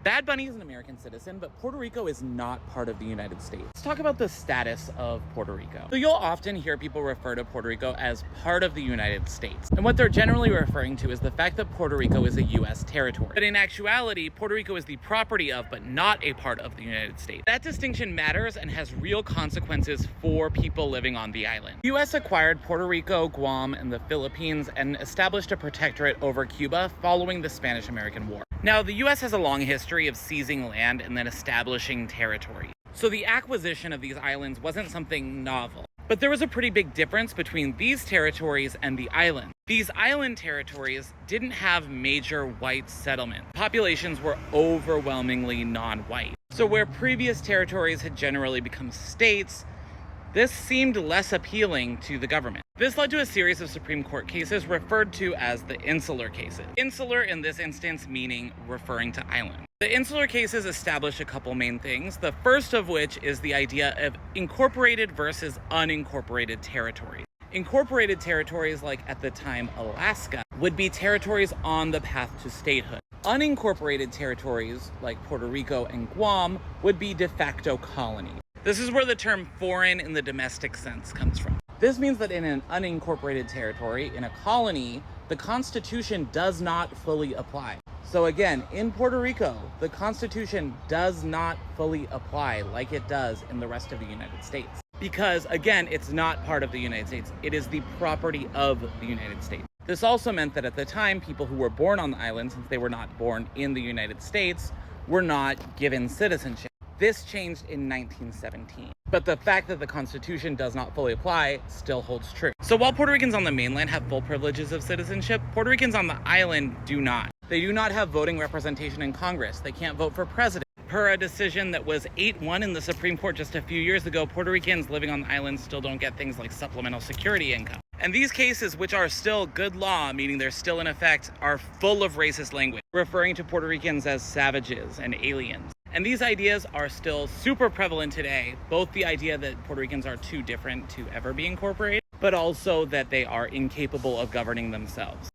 Bad Bunny is an American citizen, but Puerto Rico is not part of the United States. Let's talk about the status of Puerto Rico. So you'll often hear people refer to Puerto Rico as part of the United States. And what they're generally referring to is the fact that Puerto Rico is a U.S. territory. But in actuality, Puerto Rico is the property of, but not a part of the United States. That distinction matters and has real consequences for people living on the island. The U.S. acquired Puerto Rico, Guam, and the Philippines and established a protectorate over Cuba following the Spanish-American War. Now, the U.S. has a long history of seizing land and then establishing territory. So the acquisition of these islands wasn't something novel. But there was a pretty big difference between these territories and the island. These island territories didn't have major white settlement. Populations were overwhelmingly non-white. So where previous territories had generally become states, this seemed less appealing to the government. This led to a series of Supreme Court cases referred to as the insular cases. Insular in this instance meaning referring to island. The insular cases establish a couple main things, the first of which is the idea of incorporated versus unincorporated territories. Incorporated territories, like at the time Alaska, would be territories on the path to statehood. Unincorporated territories, like Puerto Rico and Guam, would be de facto colonies. This is where the term foreign in the domestic sense comes from. This means that in an unincorporated territory, in a colony, the Constitution does not fully apply. So again, in Puerto Rico, the Constitution does not fully apply like it does in the rest of the United States. Because again, it's not part of the United States. It is the property of the United States. This also meant that at the time, people who were born on the island, since they were not born in the United States, were not given citizenship. This changed in 1917. But the fact that the Constitution does not fully apply still holds true. So while Puerto Ricans on the mainland have full privileges of citizenship, Puerto Ricans on the island do not. They do not have voting representation in Congress. They can't vote for president. Per a decision that was 8-1 in the Supreme Court just a few years ago, Puerto Ricans living on the island still don't get things like supplemental security income. And these cases, which are still good law, meaning they're still in effect, are full of racist language, referring to Puerto Ricans as savages and aliens. And these ideas are still super prevalent today, both the idea that Puerto Ricans are too different to ever be incorporated, but also that they are incapable of governing themselves.